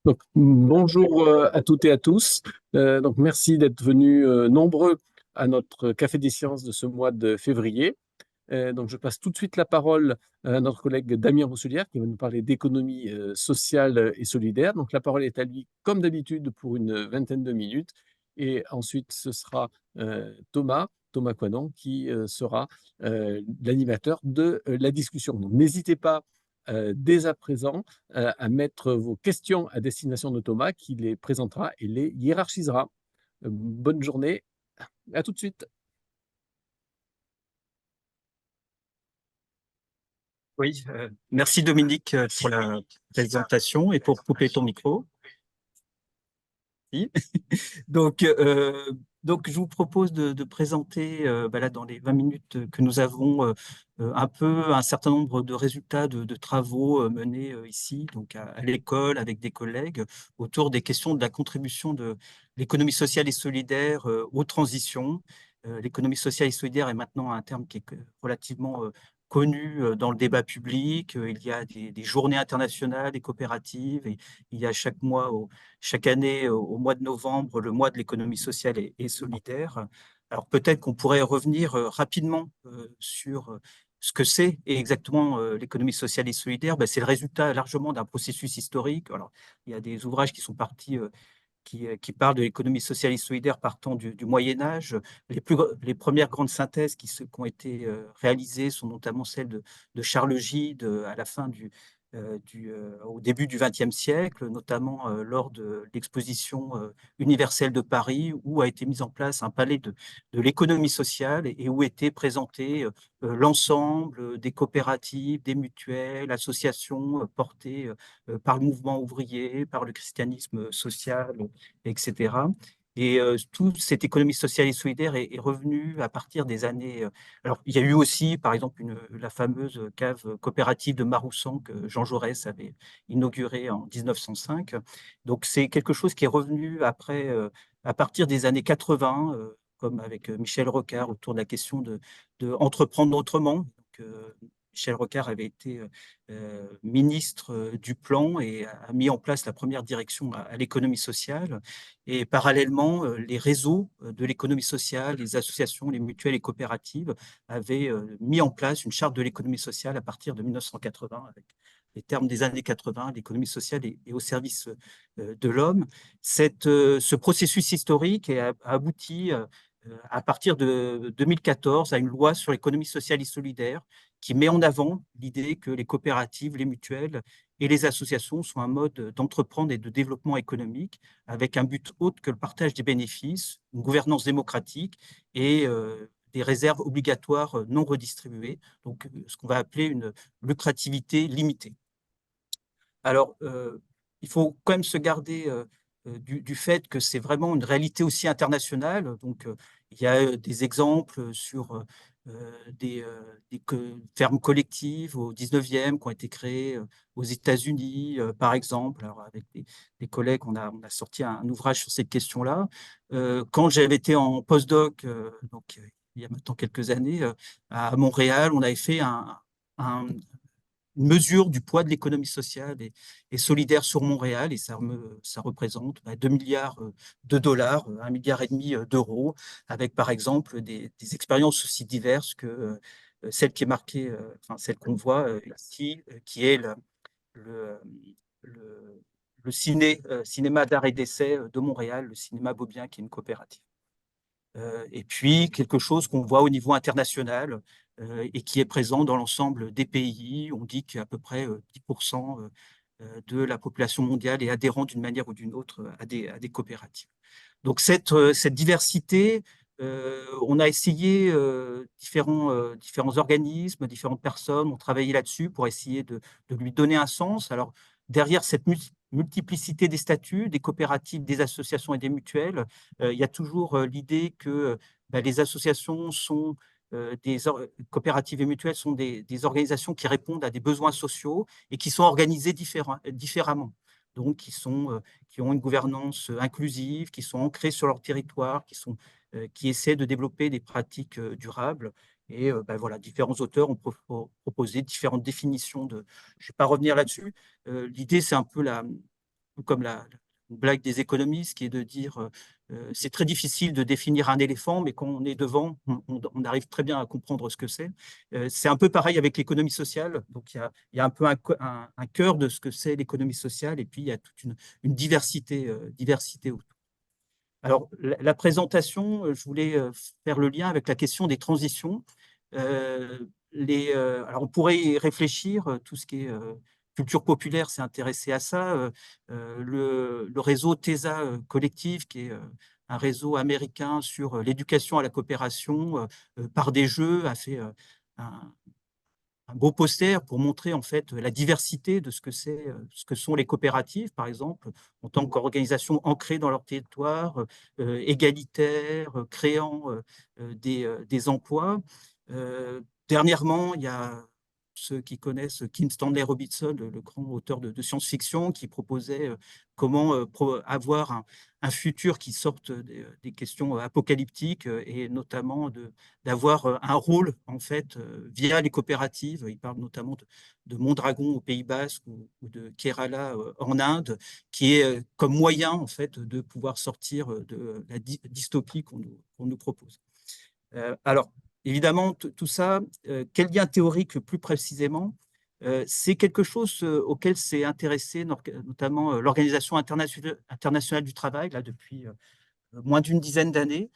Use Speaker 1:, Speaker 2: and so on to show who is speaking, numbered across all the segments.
Speaker 1: Donc, bonjour à toutes et à tous. Donc, merci d'être venus nombreux à notre Café des Sciences de ce mois de février. Donc, je passe tout de suite la parole à notre collègue Damien Rousselière qui va nous parler d'économie sociale et solidaire. Donc, la parole est à lui, comme d'habitude, pour une vingtaine de minutes. Et ensuite, ce sera Thomas Coinon, qui sera l'animateur de la discussion. Donc, n'hésitez pas dès à présent à mettre vos questions à destination de Thomas, qui les présentera et les hiérarchisera. Bonne journée, à tout de suite.
Speaker 2: Oui, merci Dominique pour la présentation et pour couper ton micro. Oui. Donc, donc, je vous propose de présenter là, dans les 20 minutes que nous avons un peu un certain nombre de résultats de travaux menés ici, donc à l'école avec des collègues, autour des questions de la contribution de l'économie sociale et solidaire aux transitions. L'économie sociale et solidaire est maintenant un terme qui est relativement connu dans le débat public. Il y a des journées internationales des coopératives et il y a chaque mois chaque année, au mois de novembre, le mois de l'économie sociale et solidaire. Alors peut-être qu'on pourrait revenir rapidement sur ce que c'est exactement l'économie sociale et solidaire. Ben, c'est le résultat largement d'un processus historique. Alors, il y a des ouvrages qui sont partis qui parlent de l'économie sociale et solidaire partant du Moyen Âge. Les premières grandes synthèses qui ont été réalisées sont notamment celles de Charles Gide à la fin au début du XXe siècle, notamment lors de l'exposition universelle de Paris, où a été mis en place un palais de l'économie sociale et où était présenté l'ensemble des coopératives, des mutuelles, associations portées par le mouvement ouvrier, par le christianisme social, etc. Et toute cette économie sociale et solidaire est revenue à partir des années. Alors, il y a eu aussi, par exemple, la fameuse cave coopérative de Maroussan que Jean Jaurès avait inaugurée en 1905. Donc, c'est quelque chose qui est revenu après, à partir des années 80, comme avec Michel Rocard, autour de la question de entreprendre autrement. Donc, Michel Rocard avait été ministre du Plan et a mis en place la première direction à l'économie sociale. Et parallèlement, les réseaux de l'économie sociale, les associations, les mutuelles et coopératives avaient mis en place une charte de l'économie sociale à partir de 1980, avec les termes des années 80, l'économie sociale est au service de l'homme. Ce processus historique a abouti à partir de 2014 à une loi sur l'économie sociale et solidaire qui met en avant l'idée que les coopératives, les mutuelles et les associations sont un mode d'entreprendre et de développement économique avec un but autre que le partage des bénéfices, une gouvernance démocratique et des réserves obligatoires non redistribuées, donc ce qu'on va appeler une lucrativité limitée. Alors, il faut quand même se garder du fait que c'est vraiment une réalité aussi internationale. Donc, il y a des exemples sur des fermes collectives au 19e qui ont été créées aux États-Unis, par exemple. Alors, avec des collègues, on a sorti un ouvrage sur cette question-là. Quand j'avais été en postdoc, donc il y a maintenant quelques années, à Montréal, on avait fait un, une mesure du poids de l'économie sociale et solidaire sur Montréal, et ça représente 2 milliards de dollars, 1,5 milliard d'euros, avec par exemple des expériences aussi diverses que celle qui est marquée, enfin celle qu'on voit ici, qui est le, le, le cinéma d'art et d'essai de Montréal, le cinéma Beaubien, qui est une coopérative. Et puis quelque chose qu'on voit au niveau international et qui est présent dans l'ensemble des pays. On dit qu'à peu près 10% de la population mondiale est adhérente d'une manière ou d'une autre à des coopératives. Donc cette diversité, on a essayé différents organismes, différentes personnes ont travaillé là-dessus pour essayer de lui donner un sens. Alors derrière cette multiplicité des statuts, des coopératives, des associations et des mutuelles, il y a toujours l'idée que les associations sont coopératives et mutuelles sont des organisations qui répondent à des besoins sociaux et qui sont organisées différemment. Donc, qui ont une gouvernance inclusive, qui sont ancrées sur leur territoire, qui essaient de développer des pratiques durables. Et voilà, différents auteurs ont proposé différentes définitions de. Je ne vais pas revenir là-dessus. L'idée, c'est un peu comme la blague des économistes, qui est de dire c'est très difficile de définir un éléphant, mais quand on est devant, on arrive très bien à comprendre ce que c'est. C'est un peu pareil avec l'économie sociale. Donc, il y a un peu un cœur de ce que c'est l'économie sociale, et puis il y a toute une diversité autour. Alors, la présentation, je voulais faire le lien avec la question des transitions. Alors, on pourrait y réfléchir, tout ce qui est culture populaire s'est intéressé à ça. Le réseau TESA Collective, qui est un réseau américain sur l'éducation à la coopération par des jeux, a fait un, un beau poster pour montrer en fait la diversité de ce que sont les coopératives, par exemple, en tant qu'organisation ancrée dans leur territoire, égalitaire, créant des emplois. Dernièrement, il y a ceux qui connaissent Kim Stanley Robinson, le grand auteur de science-fiction, qui proposait comment avoir un futur qui sorte des questions apocalyptiques et notamment d'avoir un rôle en fait via les coopératives. Il parle notamment de Mondragon au Pays Basque ou de Kerala en Inde, qui est comme moyen en fait de pouvoir sortir de la dystopie qu'on nous propose. Alors, évidemment, tout ça, quel lien théorique plus précisément? C'est quelque chose auquel s'est intéressé notamment l'Organisation internationale du travail là, depuis moins d'une dizaine d'années,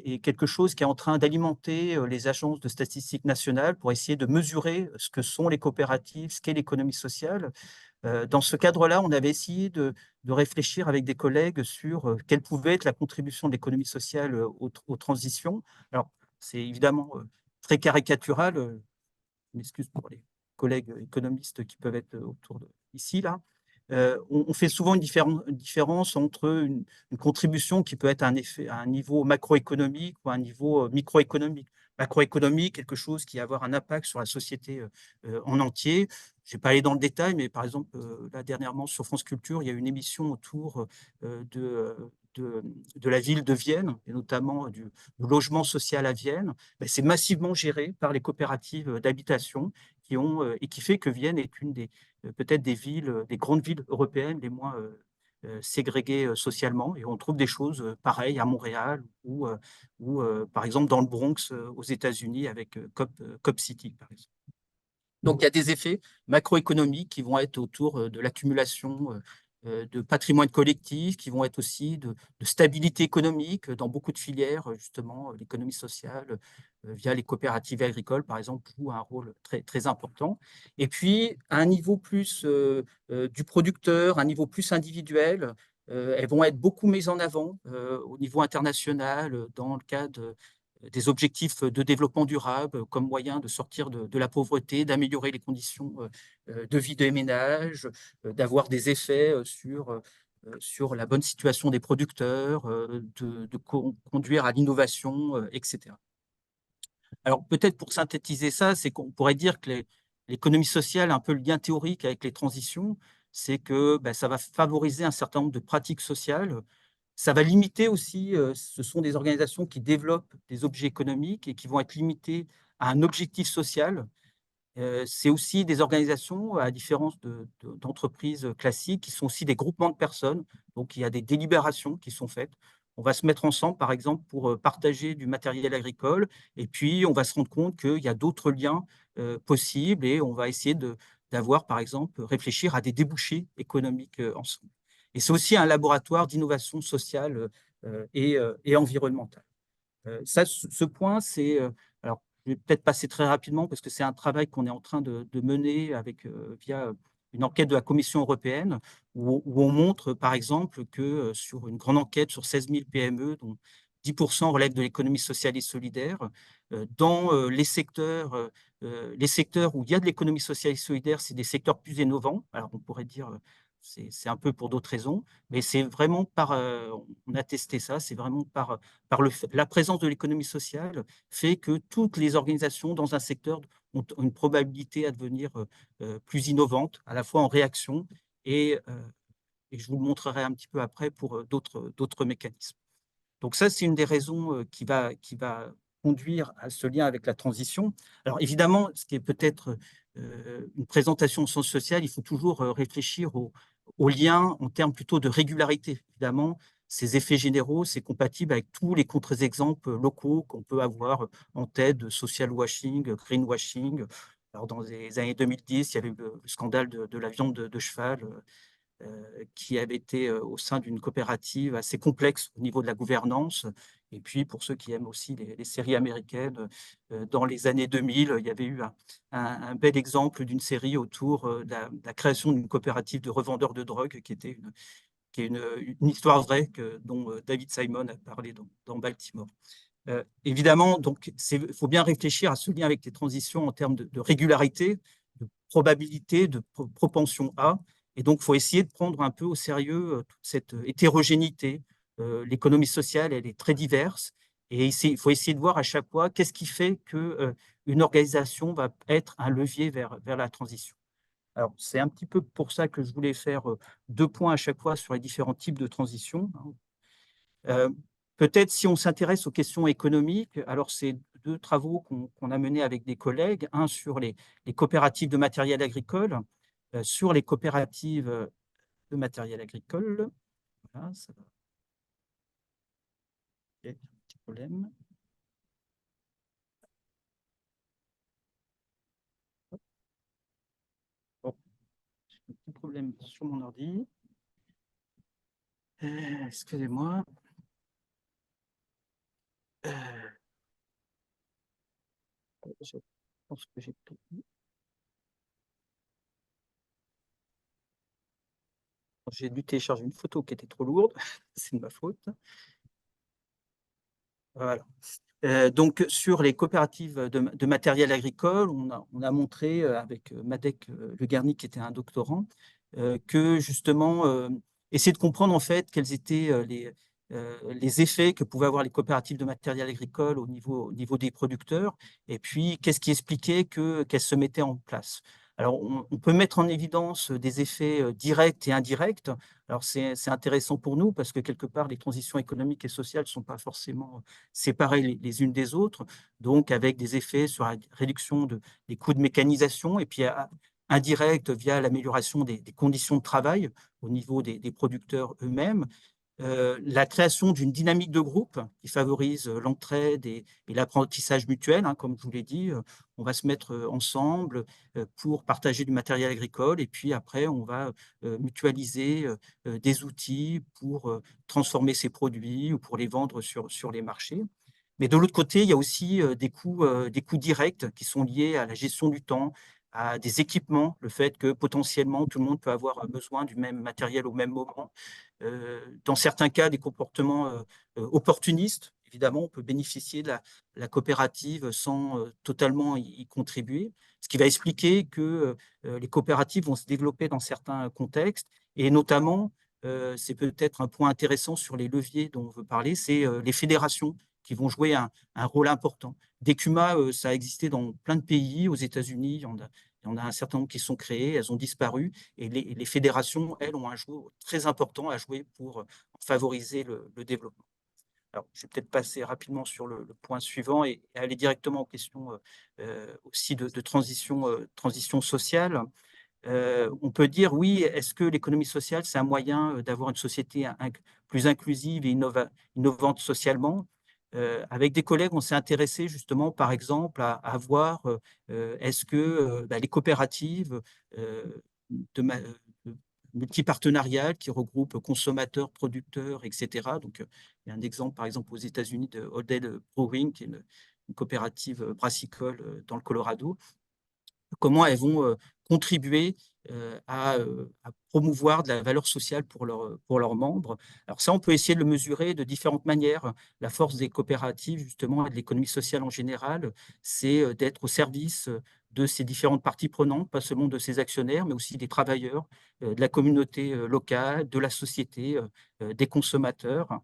Speaker 2: et quelque chose qui est en train d'alimenter les agences de statistiques nationales pour essayer de mesurer ce que sont les coopératives, ce qu'est l'économie sociale. Dans ce cadre-là, on avait essayé de réfléchir avec des collègues sur quelle pouvait être la contribution de l'économie sociale aux transitions. Alors, c'est évidemment très caricatural. Je m'excuse pour les collègues économistes qui peuvent être autour ici, là. On fait souvent une différence entre une contribution qui peut être à un niveau macroéconomique ou à un niveau microéconomique. Macroéconomique, quelque chose qui va avoir un impact sur la société en entier. Je ne vais pas aller dans le détail, mais par exemple, là, dernièrement, sur France Culture, il y a une émission autour de la ville de Vienne, et notamment du logement social à Vienne. Ben, c'est massivement géré par les coopératives d'habitation et qui fait que Vienne est une des peut-être des villes, des grandes villes européennes les moins ségrégées socialement. Et on trouve des choses pareilles à Montréal ou par exemple, dans le Bronx aux États-Unis avec Cop City, par exemple. Donc, il y a des effets macroéconomiques qui vont être autour de l'accumulation de patrimoine collectif, qui vont être aussi de stabilité économique dans beaucoup de filières. Justement, l'économie sociale, via les coopératives agricoles, par exemple, joue un rôle très, très important. Et puis, à un niveau plus du producteur, un niveau plus individuel, elles vont être beaucoup mises en avant au niveau international dans le cadre des objectifs de développement durable comme moyen de sortir de la pauvreté, d'améliorer les conditions de vie des ménages, d'avoir des effets sur la bonne situation des producteurs, de conduire à l'innovation, etc. Alors peut-être pour synthétiser ça, c'est qu'on pourrait dire que l'économie sociale a un peu le lien théorique avec les transitions, c'est que ça va favoriser un certain nombre de pratiques sociales. Ça va limiter aussi, ce sont des organisations qui développent des objets économiques et qui vont être limitées à un objectif social. C'est aussi des organisations, à la différence d'entreprises classiques, qui sont aussi des groupements de personnes. Donc, il y a des délibérations qui sont faites. On va se mettre ensemble, par exemple, pour partager du matériel agricole. Et puis, on va se rendre compte qu'il y a d'autres liens possibles et on va essayer d'avoir, par exemple, réfléchir à des débouchés économiques ensemble. Et c'est aussi un laboratoire d'innovation sociale et environnementale. Ça, ce point, c'est. Alors, je vais peut-être passer très rapidement parce que c'est un travail qu'on est en train de mener via une enquête de la Commission européenne où on montre, par exemple, que sur une grande enquête sur 16 000 PME, dont 10% relèvent de l'économie sociale et solidaire, dans les secteurs où il y a de l'économie sociale et solidaire, c'est des secteurs plus innovants. Alors, on pourrait dire, c'est un peu pour d'autres raisons, mais c'est vraiment on a testé ça, c'est vraiment la présence de l'économie sociale fait que toutes les organisations dans un secteur ont une probabilité à devenir plus innovantes, à la fois en réaction et je vous le montrerai un petit peu après pour d'autres mécanismes. Donc ça, c'est une des raisons qui va conduire à ce lien avec la transition. Alors évidemment, ce qui est peut-être une présentation au sens social, il faut toujours réfléchir au lien en termes plutôt de régularité. Évidemment, ces effets généraux, c'est compatible avec tous les contre-exemples locaux qu'on peut avoir en tête de social washing, greenwashing. Alors, dans les années 2010, il y avait le scandale de la viande de cheval qui avait été au sein d'une coopérative assez complexe au niveau de la gouvernance. Et puis, pour ceux qui aiment aussi les séries américaines, dans les années 2000, il y avait eu un bel exemple d'une série autour de la création d'une coopérative de revendeurs de drogue qui est une histoire vraie dont David Simon a parlé dans Baltimore. Évidemment, donc, il faut bien réfléchir à ce lien avec les transitions en termes de régularité, de probabilité, de propension à. Et donc, il faut essayer de prendre un peu au sérieux toute cette hétérogénéité. L'économie sociale, elle est très diverse. Et il faut essayer de voir à chaque fois qu'est-ce qui fait qu'une organisation va être un levier vers la transition. Alors, c'est un petit peu pour ça que je voulais faire 2 points à chaque fois sur les différents types de transitions. Euh, Peut-être si on s'intéresse aux questions économiques, alors c'est 2 travaux qu'on a menés avec des collègues, un sur les coopératives de matériel agricole, sur les coopératives de matériel agricole. Voilà, ça va. Il y a un petit problème. Bon, j'ai un petit problème sur mon ordi. Excusez-moi. Euh, je pense que j'ai tout. J'ai dû télécharger une photo qui était trop lourde, c'est de ma faute. Voilà. Donc, sur les coopératives de matériel agricole, on a montré avec Madec Le Garni, qui était un doctorant, que justement, essayer de comprendre en fait quels étaient les effets que pouvaient avoir les coopératives de matériel agricole au niveau des producteurs, et puis qu'est-ce qui expliquait qu'elles se mettaient en place. Alors, on peut mettre en évidence des effets directs et indirects. Alors, c'est intéressant pour nous parce que quelque part, les transitions économiques et sociales ne sont pas forcément séparées les unes des autres, donc avec des effets sur la réduction des coûts de mécanisation et puis indirect via l'amélioration des conditions de travail au niveau des producteurs eux-mêmes. La création d'une dynamique de groupe qui favorise l'entraide et l'apprentissage mutuel, hein, comme je vous l'ai dit. On va se mettre ensemble pour partager du matériel agricole et puis après, on va mutualiser des outils pour transformer ces produits ou pour les vendre sur les marchés. Mais de l'autre côté, il y a aussi des coûts directs qui sont liés à la gestion du temps, à des équipements, le fait que potentiellement tout le monde peut avoir besoin du même matériel au même moment. Dans certains cas, des comportements opportunistes. Évidemment, on peut bénéficier de la coopérative sans totalement y contribuer, ce qui va expliquer que les coopératives vont se développer dans certains contextes, et notamment, c'est peut-être un point intéressant sur les leviers dont on veut parler, c'est les fédérations qui vont jouer un rôle important. Des CUMA, ça a existé dans plein de pays. Aux États-Unis, il y en a un certain nombre qui sont créés, elles ont disparu, et les fédérations, elles, ont un rôle très important à jouer pour favoriser le développement. Alors, je vais peut-être passer rapidement sur le point suivant et aller directement aux questions aussi de transition sociale. On peut dire, oui, est-ce que l'économie sociale, c'est un moyen d'avoir une société plus inclusive et innovante socialement? Avec des collègues, on s'est intéressé justement, par exemple, à voir est-ce que les coopératives euh, de, multipartenariales qui regroupent consommateurs, producteurs, etc. Donc, il y a un exemple, par exemple, aux États-Unis de Odell Brewing, qui est une coopérative brassicole dans le Colorado. Comment elles vont contribuer à promouvoir de la valeur sociale pour leurs membres. Alors ça, on peut essayer de le mesurer de différentes manières. La force des coopératives, justement, et de l'économie sociale en général, c'est d'être au service de ces différentes parties prenantes, pas seulement de ses actionnaires, mais aussi des travailleurs, de la communauté locale, de la société, des consommateurs.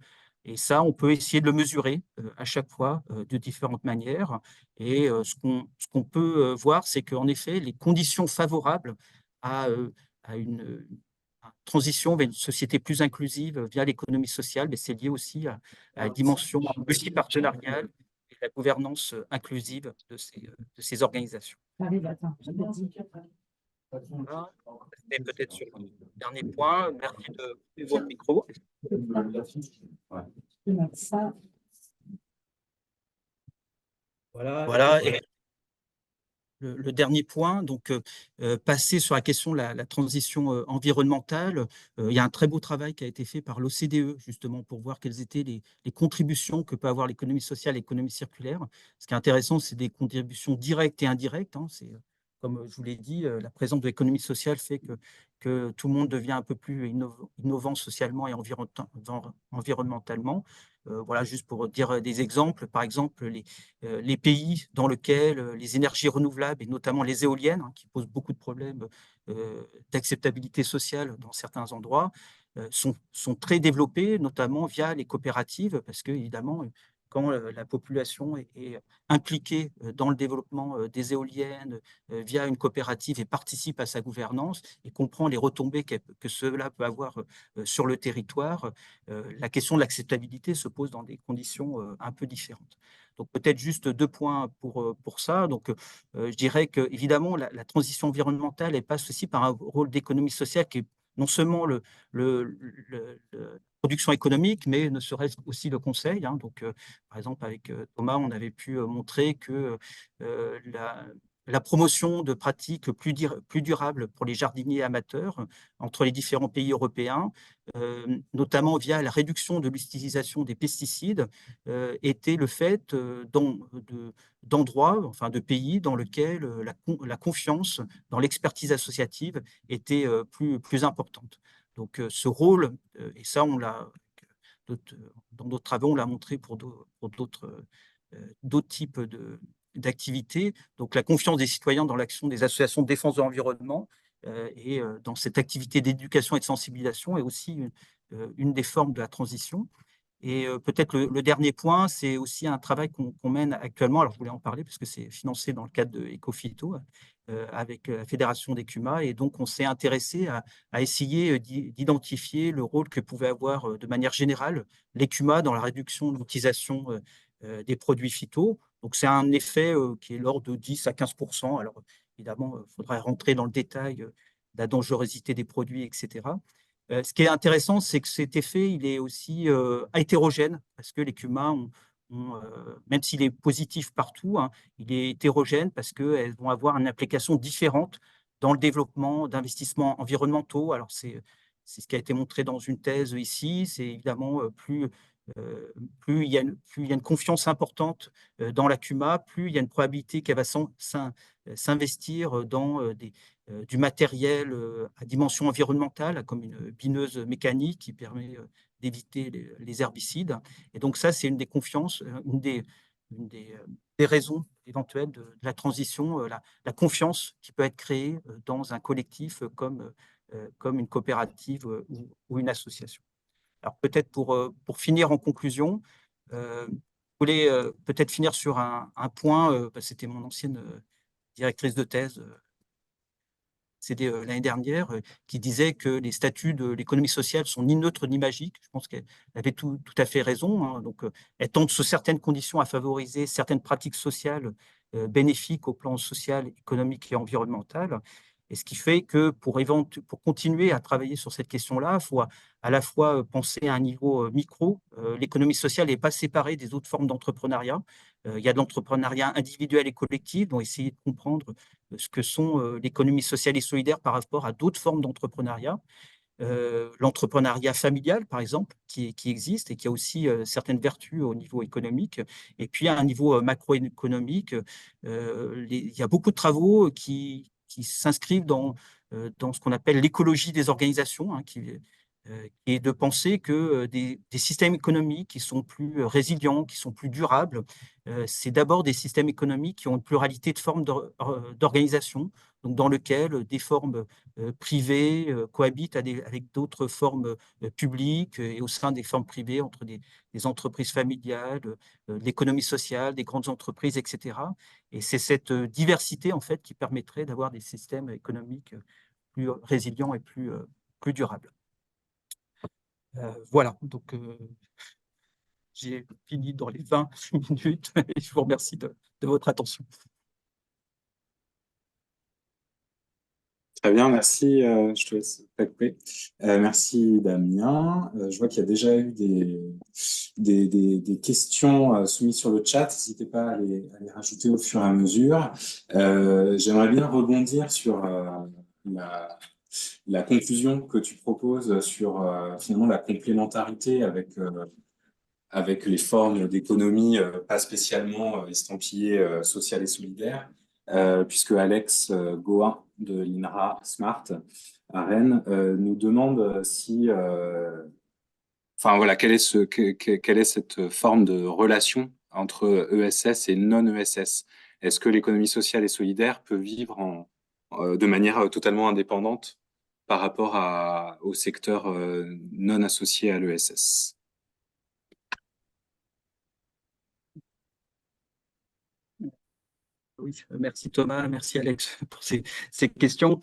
Speaker 2: Et ça, on peut essayer de le mesurer à chaque fois de différentes manières. Et ce qu'on peut voir, c'est qu'en effet, les conditions favorables à, à une transition vers une société plus inclusive via l'économie sociale, mais c'est lié aussi à la dimension multipartenariale et la gouvernance inclusive de ces organisations. Voilà. C'était peut-être sur le dernier point. Merci de votre micro. Voilà. Et le dernier point, donc passer sur la question de la transition environnementale. Il y a un très beau travail qui a été fait par l'OCDE, justement, pour voir quelles étaient les contributions que peut avoir l'économie sociale et l'économie circulaire. Ce qui est intéressant, c'est des contributions directes et indirectes. C'est, comme je vous l'ai dit, la présence de l'économie sociale fait que tout le monde devient un peu plus innovant socialement et environnementalement. Voilà, juste pour dire des exemples. Par exemple, les pays dans lesquels les énergies renouvelables, et notamment les éoliennes, qui posent beaucoup de problèmes d'acceptabilité sociale dans certains endroits, sont très développés, notamment via les coopératives, parce que, évidemment, quand la population est impliquée dans le développement des éoliennes via une coopérative et participe à sa gouvernance et comprend les retombées que cela peut avoir sur le territoire, la question de l'acceptabilité se pose dans des conditions un peu différentes. Donc peut-être juste 2 points pour ça. Donc je dirais que évidemment la transition environnementale, elle passe aussi par un rôle d'économie sociale qui est non seulement la production économique, mais ne serait-ce aussi le conseil. Donc par exemple avec Thomas, on avait pu montrer que la promotion de pratiques plus durables pour les jardiniers amateurs entre les différents pays européens, notamment via la réduction de l'utilisation des pesticides, était le fait d'endroits, enfin de pays dans lesquels la confiance dans l'expertise associative était plus importante. Donc ce rôle, et ça on l'a dans d'autres travaux, on l'a montré pour d'autres types d'activités. Donc la confiance des citoyens dans l'action des associations de défense de l'environnement et dans cette activité d'éducation et de sensibilisation est aussi une des formes de la transition. Et peut-être le dernier point, c'est aussi un travail qu'on mène actuellement. Alors, je voulais en parler parce que c'est financé dans le cadre de Ecofito avec la Fédération des CUMA. Et donc, on s'est intéressé à essayer d'identifier le rôle que pouvaient avoir de manière générale les CUMA dans la réduction de l'utilisation des produits phyto. Donc, c'est un effet qui est l'ordre de 10 à 15%. Alors, évidemment, il faudra rentrer dans le détail de la dangerosité des produits, etc. Ce qui est intéressant, c'est que cet effet, il est aussi hétérogène, parce que les CUMA, même s'il est positif partout, il est hétérogène parce qu'elles vont avoir une application différente dans le développement d'investissements environnementaux. Alors, c'est ce qui a été montré dans une thèse ici. C'est évidemment plus il y a une confiance importante dans la CUMA, plus il y a une probabilité qu'elle va s'investir dans du matériel à dimension environnementale, comme une bineuse mécanique qui permet d'éviter les herbicides. Et donc ça, c'est une des confiances, des raisons éventuelles de la transition, la confiance qui peut être créée dans un collectif comme une coopérative ou une association. Alors peut-être pour finir en conclusion, je voulais peut-être finir sur un point, c'était mon ancienne directrice de thèse, c'était l'année dernière, qui disait que les statuts de l'économie sociale sont ni neutres ni magiques. Je pense qu'elle avait tout à fait raison. Donc, elle tente sous certaines conditions à favoriser certaines pratiques sociales bénéfiques au plan social, économique et environnemental. Et ce qui fait que pour continuer à travailler sur cette question-là, il faut à la fois penser à un niveau micro. L'économie sociale n'est pas séparée des autres formes d'entrepreneuriat. Il y a de l'entrepreneuriat individuel et collectif, donc essayer de comprendre ce que sont l'économie sociale et solidaire par rapport à d'autres formes d'entrepreneuriat. L'entrepreneuriat familial, par exemple, qui existe et qui a aussi certaines vertus au niveau économique. Et puis, à un niveau macroéconomique, il y a beaucoup de travaux qui s'inscrivent dans ce qu'on appelle l'écologie des organisations, qui est de penser que des systèmes économiques qui sont plus résilients, qui sont plus durables, c'est d'abord des systèmes économiques qui ont une pluralité de formes d'organisation, donc dans lesquelles des formes privées cohabitent avec d'autres formes publiques et au sein des formes privées entre des entreprises familiales, l'économie sociale, des grandes entreprises, etc. Et c'est cette diversité en fait qui permettrait d'avoir des systèmes économiques plus résilients et plus durables. Voilà, donc j'ai fini dans les 20 minutes et je vous remercie de votre attention.
Speaker 3: Très bien, merci. Je te laisse couper. Merci Damien. Je vois qu'il y a déjà eu des questions soumises sur le chat. N'hésitez pas à les rajouter au fur et à mesure. J'aimerais bien rebondir sur la conclusion que tu proposes sur finalement la complémentarité avec les formes d'économie pas spécialement estampillées sociales et solidaires, puisque Alex Goin de l'INRA Smart à Rennes nous demande enfin voilà, quelle est cette forme de relation entre ESS et non-ESS? Est-ce que l'économie sociale et solidaire peut vivre de manière totalement indépendante par rapport au secteur non associé à l'ESS?
Speaker 2: Oui, merci Thomas, merci Alex pour ces questions.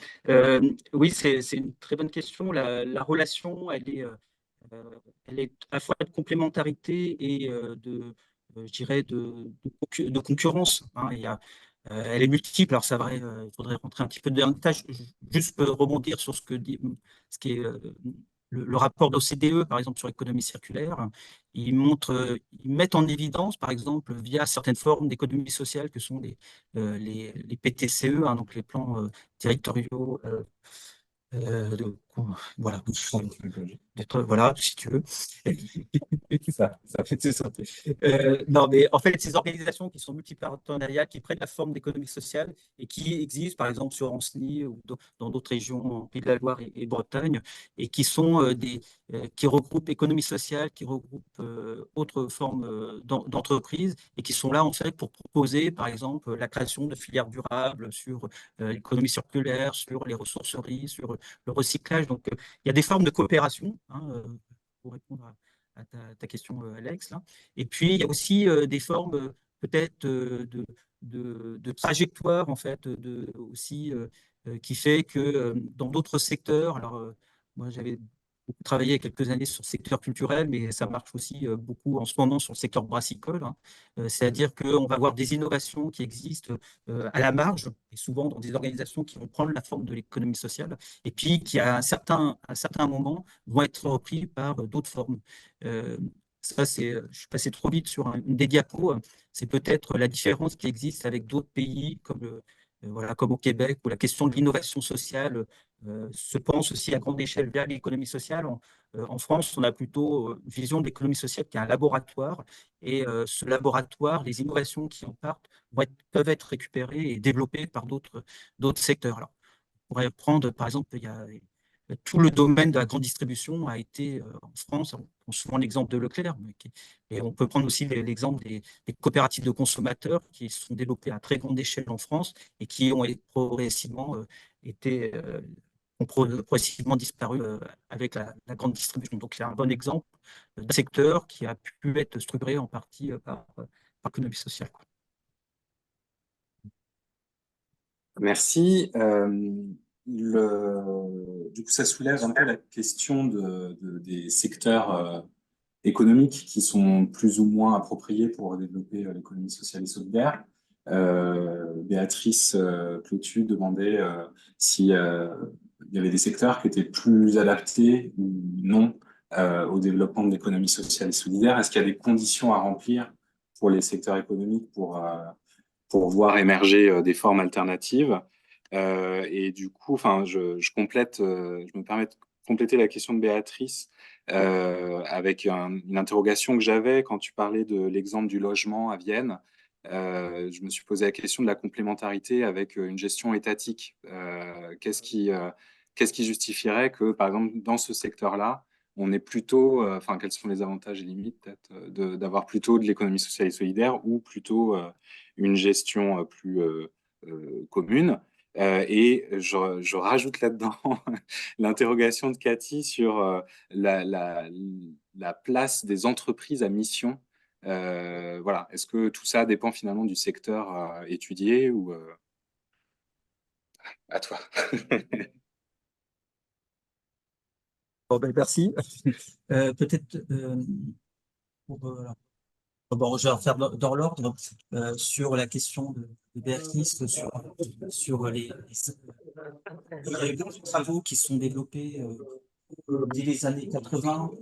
Speaker 2: Oui, c'est une très bonne question. La relation, euh, elle est à la fois de complémentarité et je dirais, de concurrence, hein. Elle est multiple. Alors, ça va, il faudrait rentrer un petit peu dans le détail. Juste rebondir sur ce qui est le rapport d'OCDE, par exemple, sur l'économie circulaire. Ils mettent en évidence, par exemple, via certaines formes d'économie sociale que sont les PTCE, hein, donc les plans territoriaux. Euh, de- voilà, voilà, si tu veux. Ça fait c'est ça. Non, mais en fait, ces organisations qui sont multipartenariales, qui prennent la forme d'économie sociale et qui existent, par exemple, sur Ancenis ou dans d'autres régions, en Pays de la Loire et Bretagne, et qui sont qui regroupent économie sociale, qui regroupent autres formes d'entreprises, et qui sont là, en fait, pour proposer, par exemple, la création de filières durables sur l'économie circulaire, sur les ressourceries, sur le recyclage. Donc, il y a des formes de coopération, hein, pour répondre à ta question, Alex, là. Et puis, il y a aussi des formes peut-être de trajectoire, en fait, aussi, qui fait que dans d'autres secteurs, alors moi j'avais beaucoup travaillé il y a quelques années sur le secteur culturel, mais ça marche aussi beaucoup en ce moment sur le secteur brassicole, hein. C'est-à-dire qu'on va avoir des innovations qui existent à la marge, et souvent dans des organisations qui vont prendre la forme de l'économie sociale, et puis qui, à un certain moment, vont être repris par d'autres formes. Euh, Ça, je suis passé trop vite sur une des diapos. C'est peut-être la différence qui existe avec d'autres pays, comme, voilà, comme au Québec, où la question de l'innovation sociale se pense aussi à grande échelle vers l'économie sociale. En France, on a plutôt une vision de l'économie sociale qui est un laboratoire. Et ce laboratoire, les innovations qui en partent peuvent être récupérées et développées par d'autres secteurs. Alors, on pourrait prendre, par exemple, il y a tout le domaine de la grande distribution a été en France, on prend souvent l'exemple de Leclerc, et on peut prendre aussi l'exemple des coopératives de consommateurs qui sont développées à très grande échelle en France et qui ont progressivement été ont progressivement disparu avec la grande distribution. Donc, c'est un bon exemple d'un secteur qui a pu être structuré en partie par l'économie sociale, quoi.
Speaker 3: Merci. Du coup, ça soulève un peu la question des secteurs économiques qui sont plus ou moins appropriés pour développer l'économie sociale et solidaire. Béatrice Clotu demandait si il y avait des secteurs qui étaient plus adaptés ou non au développement de l'économie sociale et solidaire. Est-ce qu'il y a des conditions à remplir pour les secteurs économiques pour voir émerger des formes alternatives? Et du coup, enfin, je complète, je me permets de compléter la question de Béatrice avec une interrogation que j'avais quand tu parlais de l'exemple du logement à Vienne. Je me suis posé la question de la complémentarité avec une gestion étatique. Qu'est-ce qui justifierait que, par exemple, dans ce secteur-là, on est plutôt, enfin, quels sont les avantages et limites peut-être d'avoir plutôt de l'économie sociale et solidaire ou plutôt une gestion plus commune. Et je rajoute là-dedans l'interrogation de Cathy sur la, la, la place des entreprises à mission. Voilà. Est-ce que tout ça dépend finalement du secteur étudié ou à toi?
Speaker 2: Bon, ben, merci. Peut-être alors, bon, je vais en faire dans l'ordre sur la question de Béatrice, sur il y a eu beaucoup de travaux qui sont développés dès les années 80,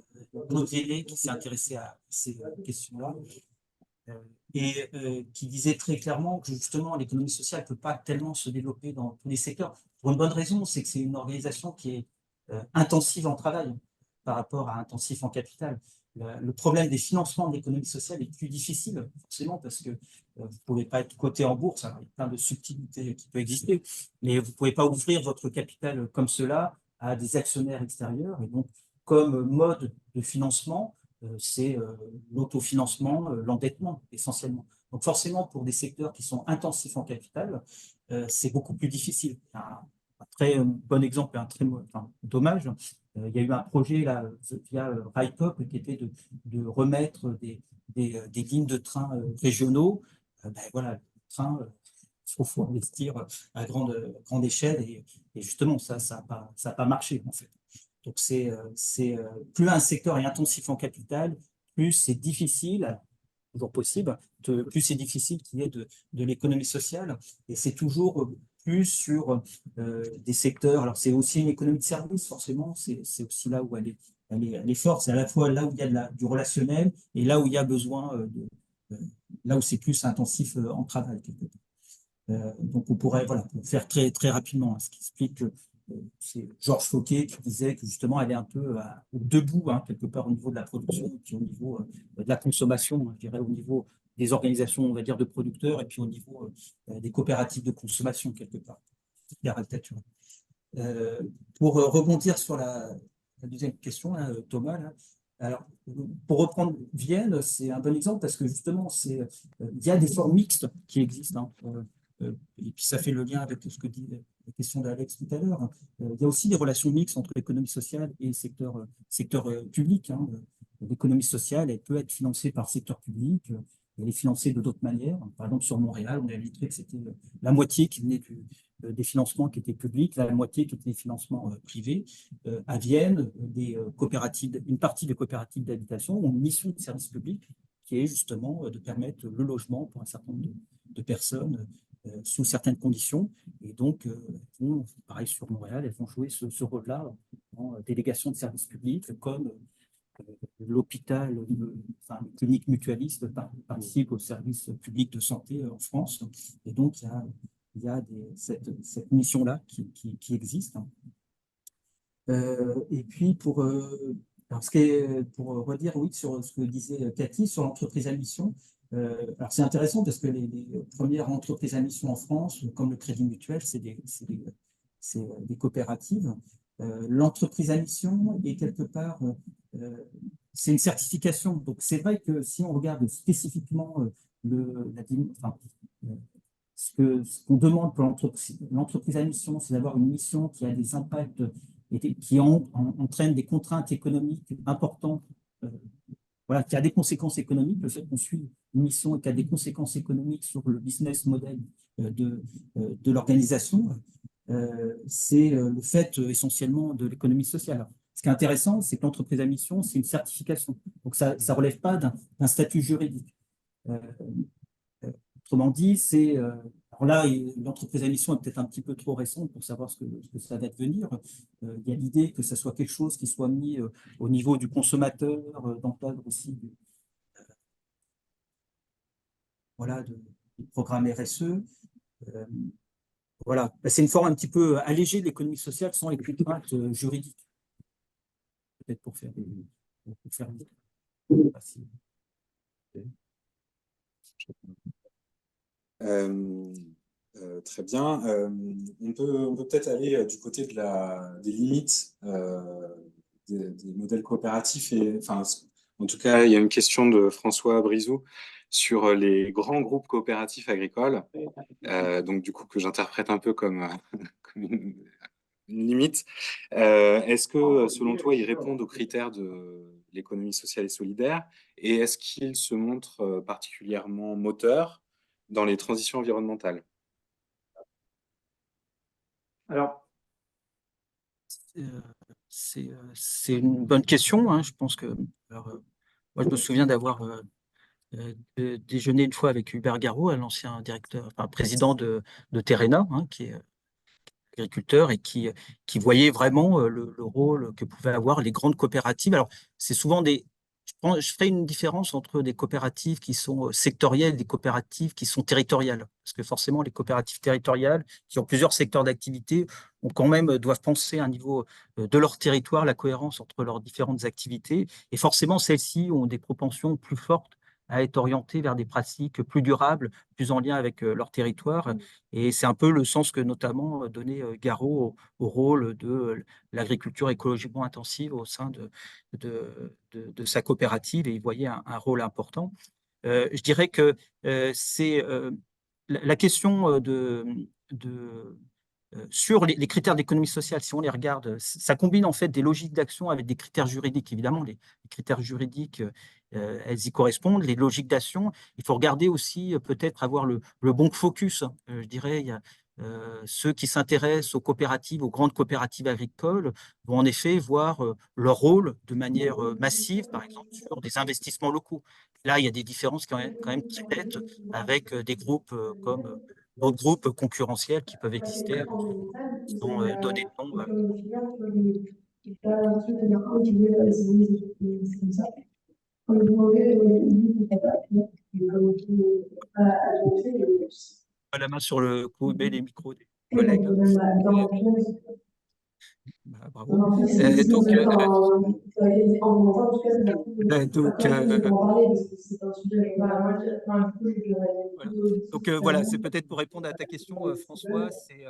Speaker 2: Claude Vélé qui s'est intéressé à ces questions-là, qui disait très clairement que justement l'économie sociale ne peut pas tellement se développer dans tous les secteurs. Pour une bonne raison, c'est que c'est une organisation qui est intensive en travail par rapport à intensif en capital. Le problème des financements de l'économie sociale est plus difficile, forcément, parce que vous ne pouvez pas être coté en bourse. Alors, il y a plein de subtilités qui peuvent exister, mais vous ne pouvez pas ouvrir votre capital comme cela à des actionnaires extérieurs. Et donc, comme mode de financement, c'est l'autofinancement, l'endettement, essentiellement. Donc, forcément, pour des secteurs qui sont intensifs en capital, c'est beaucoup plus difficile. Un très bon exemple et un très dommage. Il y a eu un projet là, via RIPOP qui était de remettre des lignes de train régionaux. Ben, voilà, le train, il faut investir à grande échelle et justement, ça n'a pas marché en fait. Donc, plus un secteur est intensif en capital, plus c'est difficile, toujours possible, plus c'est difficile qu'il y ait de l'économie sociale. Et c'est toujours plus sur des secteurs. Alors, c'est aussi une économie de service, forcément. C'est aussi là où elle est forte. C'est à la fois là où il y a du relationnel et là où il y a besoin là où c'est plus intensif en travail, quelque part. Donc, on pourrait, voilà, pour faire très, très rapidement, hein, ce qui explique que c'est Georges Fauquet qui disait que justement, elle est un peu debout, hein, quelque part, au niveau de la production, et puis au niveau de la consommation, hein, je dirais, au niveau des organisations, on va dire, de producteurs, et puis au niveau des coopératives de consommation, quelque part. Caricature. Pour rebondir sur la deuxième question, là, Thomas, là, alors, pour reprendre Vienne, c'est un bon exemple parce que justement, il y a des formes mixtes qui existent. Hein, et puis ça fait le lien avec ce que dit la question d'Alex tout à l'heure. Il y a aussi des relations mixtes entre l'économie sociale et le secteur public. Hein. L'économie sociale, elle peut être financée par le secteur public, elle est financée de d'autres manières. Par exemple, sur Montréal, on a montré que c'était la moitié qui venait des financements qui étaient publics, la moitié qui étaient des financements privés. À Vienne, une partie des coopératives d'habitation ont une mission de service public qui est justement de permettre le logement pour un certain nombre de personnes sous certaines conditions. Et donc, pareil sur Montréal, elles vont jouer ce rôle-là en délégation de services publics, comme l'hôpital, enfin, les cliniques mutualistes participent au service public de santé en France. Et donc, il y a cette mission-là qui existe. Et puis, pour redire, oui, sur ce que disait Cathy, sur l'entreprise à mission, alors c'est intéressant parce que les premières entreprises à mission en France, comme le Crédit Mutuel, c'est des coopératives. L'entreprise à mission est quelque part, c'est une certification. Donc c'est vrai que si on regarde spécifiquement ce qu'on demande pour l'entreprise à mission, c'est d'avoir une mission qui a des impacts et qui entraîne des contraintes économiques importantes, voilà, qui a des conséquences économiques. Le fait qu'on suit une mission et qui a des conséquences économiques sur le business model de l'organisation, c'est le fait essentiellement de l'économie sociale. Ce qui est intéressant, c'est que l'entreprise à mission, c'est une certification. Donc, ça ne relève pas d'un statut juridique. Autrement dit, alors là, l'entreprise à mission est peut-être un petit peu trop récente pour savoir ce que ça va devenir. Il y a l'idée que ça soit quelque chose qui soit mis au niveau du consommateur, dans le cadre aussi voilà, du programme RSE. Voilà, c'est une forme un petit peu allégée de l'économie sociale sans les contraintes juridiques. Peut-être pour faire vite.
Speaker 3: Très bien. On peut peut-être aller du côté des limites des modèles coopératifs. Enfin, en tout cas, il y a une question de François Brizou sur les grands groupes coopératifs agricoles. Donc, du coup, que j'interprète un peu comme, comme une limite. Est-ce que, selon toi, ils répondent aux critères de l'économie sociale et solidaire? Et est-ce qu'ils se montrent particulièrement moteurs dans les transitions environnementales?
Speaker 2: Alors, c'est une bonne question. Hein. Je pense que alors, Moi, je me souviens d'avoir déjeuné une fois avec Hubert Garot, l'ancien président de Terrena, hein, qui est agriculteur et qui voyait vraiment le rôle que pouvaient avoir les grandes coopératives. Alors, c'est souvent je ferai une différence entre des coopératives qui sont sectorielles et des coopératives qui sont territoriales. Parce que forcément, les coopératives territoriales, qui ont plusieurs secteurs d'activité, doivent penser à un niveau de leur territoire, la cohérence entre leurs différentes activités. Et forcément, celles-ci ont des propensions plus fortes à être orientées vers des pratiques plus durables, plus en lien avec leur territoire. Et c'est un peu le sens que notamment donnait Garot au rôle de l'agriculture écologiquement intensive au sein de sa coopérative, et il voyait un rôle important. Je dirais que c'est la question sur les critères d'économie sociale, si on les regarde, ça combine en fait des logiques d'action avec des critères juridiques. Évidemment, les critères juridiques, elles y correspondent. Les logiques d'action, il faut regarder aussi, peut-être avoir le bon focus. Je dirais, il y a ceux qui s'intéressent aux coopératives, aux grandes coopératives agricoles, vont en effet voir leur rôle de manière massive, par exemple, sur des investissements locaux. Là, il y a des différences quand même très nettes avec des groupes comme d'autres groupes concurrentiels qui peuvent exister, sans donner de nom. Pas la main sur le coup, mais les micros des collègues. Bravo. Voilà, c'est peut-être pour répondre à ta question, François, c'est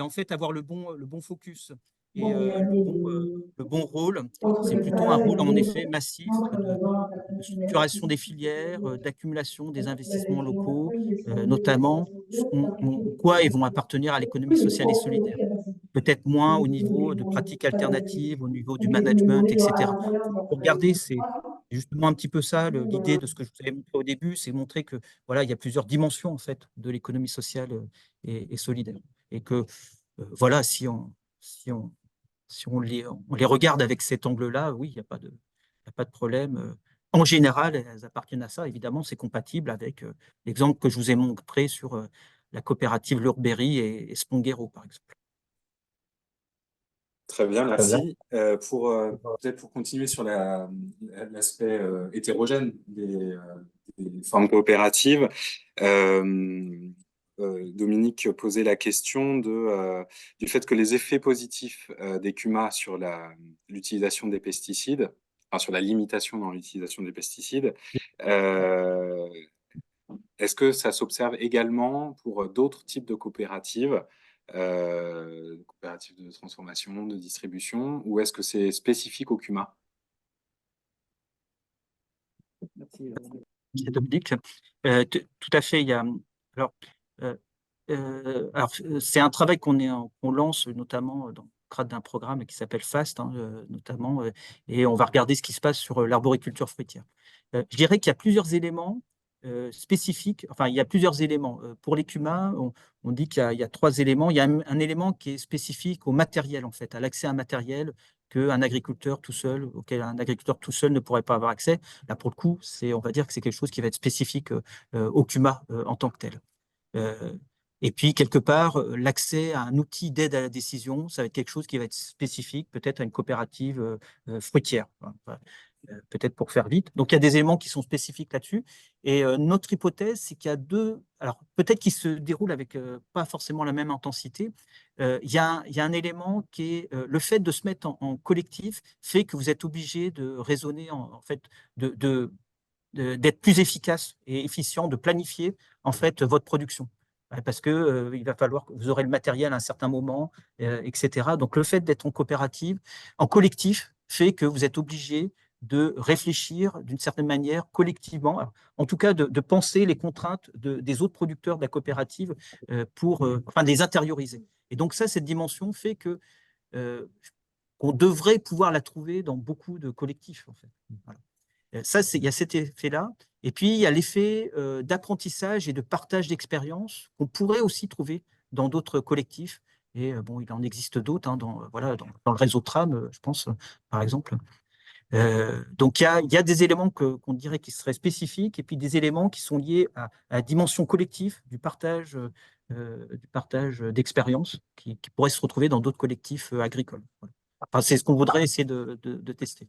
Speaker 2: en fait avoir le bon focus et le bon rôle. C'est plutôt un rôle en effet massif de structuration des filières, d'accumulation des investissements locaux, notamment quoi ils vont appartenir à l'économie sociale et solidaire. Peut-être moins au niveau de pratiques alternatives, au niveau du management, etc. Pour regarder, c'est justement un petit peu ça, l'idée de ce que je vous avais montré au début, c'est montrer que voilà, il y a plusieurs dimensions en fait de l'économie sociale et solidaire. Et que voilà, si on les regarde avec cet angle-là, oui, il n'y a pas de problème. En général, elles appartiennent à ça. Évidemment, c'est compatible avec l'exemple que je vous ai montré sur la coopérative Lurberry et Sponguero, par exemple.
Speaker 3: Très bien, merci. Peut-être pour continuer sur l'aspect hétérogène des formes coopératives, Dominique posait la question du fait que les effets positifs des CUMA sur l'utilisation des pesticides, enfin sur la limitation dans l'utilisation des pesticides, est-ce que ça s'observe également pour d'autres types de coopératives, coopératives de transformation, de distribution, ou est-ce que c'est spécifique au CUMA?
Speaker 2: Merci, Dominique. Tout à fait. Alors, c'est un travail qu'on lance notamment dans le cadre d'un programme qui s'appelle FAST, hein, notamment, et on va regarder ce qui se passe sur l'arboriculture fruitière. Je dirais qu'il y a plusieurs éléments spécifiques. Enfin, il y a plusieurs éléments. Pour les CUMA, on dit qu'il y a 3 éléments. Il y a un élément qui est spécifique au matériel, en fait, à l'accès à un matériel auquel un agriculteur tout seul ne pourrait pas avoir accès. Là, pour le coup, on va dire que c'est quelque chose qui va être spécifique au CUMA en tant que tel. Et puis, quelque part, l'accès à un outil d'aide à la décision, ça va être quelque chose qui va être spécifique, peut-être à une coopérative fruitière, peut-être pour faire vite. Donc, il y a des éléments qui sont spécifiques là-dessus. Et notre hypothèse, c'est qu'il y a alors peut-être qu'ils se déroulent avec pas forcément la même intensité. Il y a un élément qui est le fait de se mettre en collectif fait que vous êtes obligé de raisonner, en fait, d'être plus efficace et efficient, de planifier en fait votre production. Parce que il va falloir que vous aurez le matériel à un certain moment, etc. Donc le fait d'être en coopérative, en collectif, fait que vous êtes obligé de réfléchir d'une certaine manière collectivement, alors, en tout cas de penser les contraintes des autres producteurs de la coopérative enfin de les intérioriser. Et donc ça, cette dimension fait que qu'on devrait pouvoir la trouver dans beaucoup de collectifs, en fait. Voilà. Ça, il y a cet effet-là. Et puis, il y a l'effet d'apprentissage et de partage d'expérience qu'on pourrait aussi trouver dans d'autres collectifs. Et bon, il en existe d'autres, hein, voilà, dans le réseau Tram, je pense, par exemple. Donc, il y a des éléments qu'on dirait qui seraient spécifiques et puis des éléments qui sont liés à la dimension collective du partage d'expériences qui pourraient se retrouver dans d'autres collectifs agricoles. Voilà. Enfin, c'est ce qu'on voudrait essayer de tester.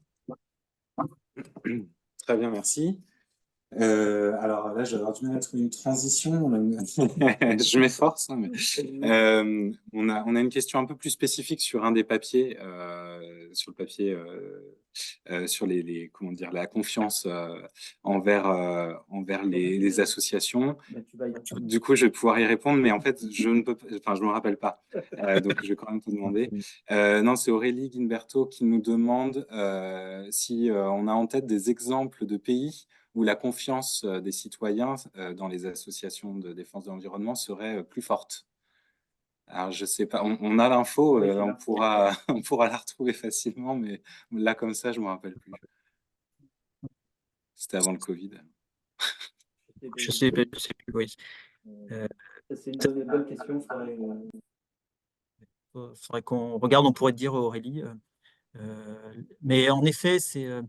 Speaker 3: Très bien, merci. Alors là, je vais avoir du mal à trouver une transition. Je m'efforce, hein, mais on a une question un peu plus spécifique sur un des papiers, sur le papier sur comment dire, la confiance envers les associations. Du coup, je vais pouvoir y répondre, mais en fait, je ne peux pas, enfin, je me rappelle pas. Donc, je vais quand même te demander. Non, c'est Aurélie Guimberto qui nous demande si on a en tête des exemples de pays où la confiance des citoyens dans les associations de défense de l'environnement serait plus forte. Alors, je sais pas, on a l'info, on pourra la retrouver facilement, mais là, comme ça, je me rappelle plus. C'était avant le Covid.
Speaker 2: Je sais plus, oui.
Speaker 4: C'est une bonne question.
Speaker 2: Faudrait qu'on regarde, on pourrait te dire, Aurélie. Mais en effet, je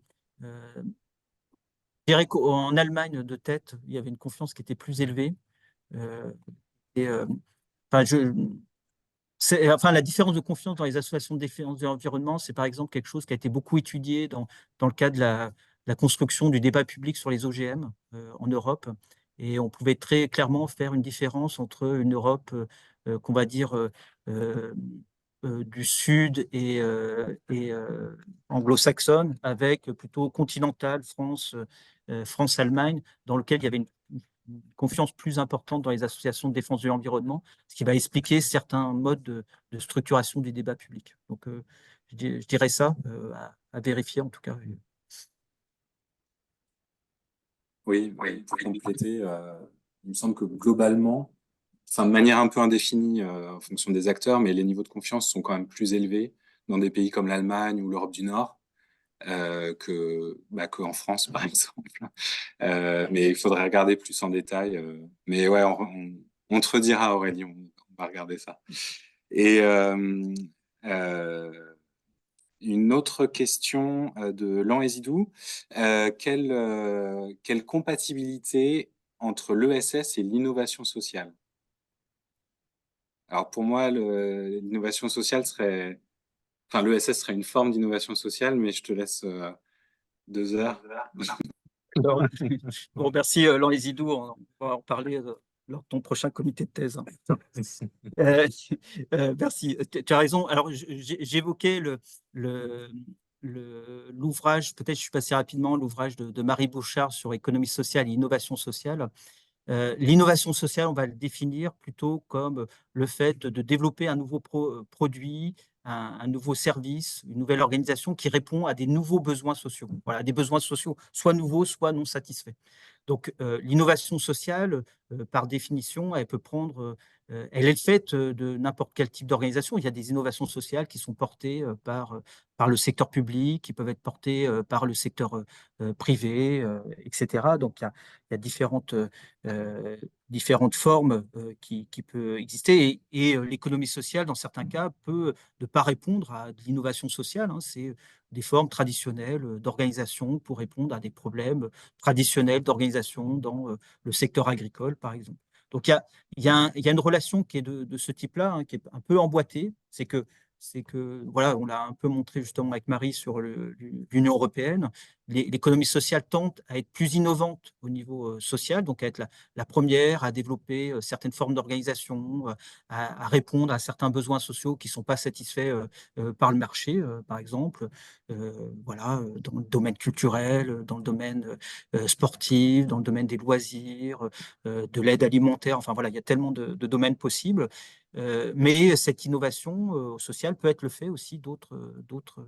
Speaker 2: dirais qu'en Allemagne, de tête, il y avait une confiance qui était plus élevée. Euh, et, enfin, la différence de confiance dans les associations de défense de l'environnement, c'est par exemple quelque chose qui a été beaucoup étudié dans le cadre de la construction du débat public sur les OGM en Europe. Et on pouvait très clairement faire une différence entre une Europe qu'on va dire euh, du Sud et anglo-saxonne, avec plutôt continentale, France-Allemagne, dans lequel il y avait une confiance plus importante dans les associations de défense de l'environnement, ce qui va expliquer certains modes de structuration du débat public. Donc, je dirais ça, à vérifier en tout cas.
Speaker 3: Oui, pour compléter, il me semble que globalement, enfin, de manière un peu indéfinie en fonction des acteurs, mais les niveaux de confiance sont quand même plus élevés dans des pays comme l'Allemagne ou l'Europe du Nord qu'en France, par exemple. Mais il faudrait regarder plus en détail. Mais ouais, on te redira, Aurélie, on va regarder ça. Et une autre question de Lan Ezidou. Quelle compatibilité entre l'ESS et l'innovation sociale? Alors pour moi, l'innovation sociale serait... Enfin, l'ESS serait une forme d'innovation sociale, mais je te laisse 2 heures.
Speaker 2: Alors, bon, merci Lan Ezidou, on va en parler lors de ton prochain comité de thèse. Euh, Merci, tu as raison. Alors, j'évoquais l'ouvrage, peut-être je suis passé rapidement, l'ouvrage de Marie Bouchard sur économie sociale et innovation sociale. L'innovation sociale, on va le définir plutôt comme le fait de développer un nouveau produit, un nouveau service, une nouvelle organisation qui répond à des nouveaux besoins sociaux. Voilà, des besoins sociaux soit nouveaux, soit non satisfaits. Donc, l'innovation sociale, par définition, elle peut prendre, elle est faite de n'importe quel type d'organisation. Il y a des innovations sociales qui sont portées par le secteur public, qui peuvent être portées par le secteur privé, etc. Donc, il y a différentes formes qui peuvent exister. Et l'économie sociale, dans certains cas, peut ne pas répondre à de l'innovation sociale. Hein. C'est des formes traditionnelles d'organisation pour répondre à des problèmes traditionnels d'organisation dans le secteur agricole, par exemple. Donc, il y a une relation qui est de ce type-là, hein, qui est un peu emboîtée. C'est que, voilà, on l'a un peu montré justement avec Marie sur l'Union européenne. L'économie sociale tente à être plus innovante au niveau social, donc à être la première à développer certaines formes d'organisation, à répondre à certains besoins sociaux qui ne sont pas satisfaits par le marché, par exemple. Voilà, dans le domaine culturel, dans le domaine sportif, dans le domaine des loisirs, de l'aide alimentaire. Enfin voilà, il y a tellement de domaines possibles. Mais cette innovation sociale peut être le fait aussi d'autres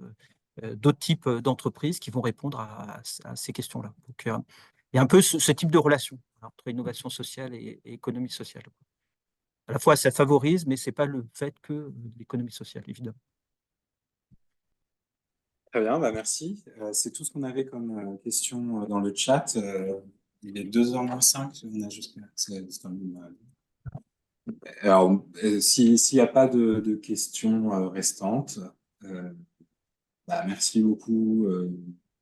Speaker 2: types d'entreprises qui vont répondre à ces questions-là. Donc, il y a un peu ce type de relation entre innovation sociale et économie sociale. À la fois, ça favorise, mais ce n'est pas le fait que de l'économie sociale, évidemment.
Speaker 3: Très bien, merci. C'est tout ce qu'on avait comme question dans le chat. Il est 2h05, on a juste... Alors, s'il n'y a pas de questions restantes, merci beaucoup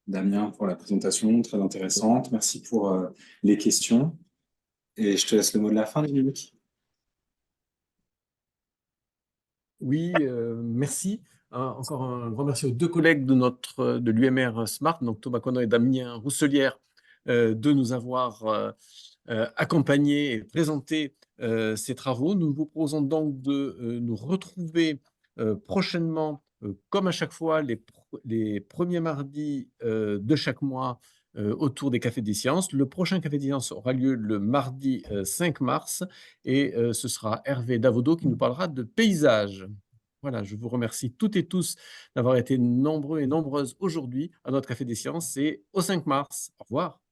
Speaker 3: Damien, pour la présentation, très intéressante. Merci pour les questions. Et je te laisse le mot de la fin, Dominique.
Speaker 1: Oui, merci. Encore un grand merci aux deux collègues de l'UMR Smart, donc Thomas Conan et Damien Rousselière, de nous avoir accompagnés et présenté ces travaux. Nous vous proposons donc de nous retrouver prochainement, comme à chaque fois, les premiers mardis de chaque mois autour des Cafés des Sciences. Le prochain Café des Sciences aura lieu le mardi 5 mars et ce sera Hervé Davodo qui nous parlera de paysage. Voilà, je vous remercie toutes et tous d'avoir été nombreux et nombreuses aujourd'hui à notre Café des Sciences et au 5 mars. Au revoir.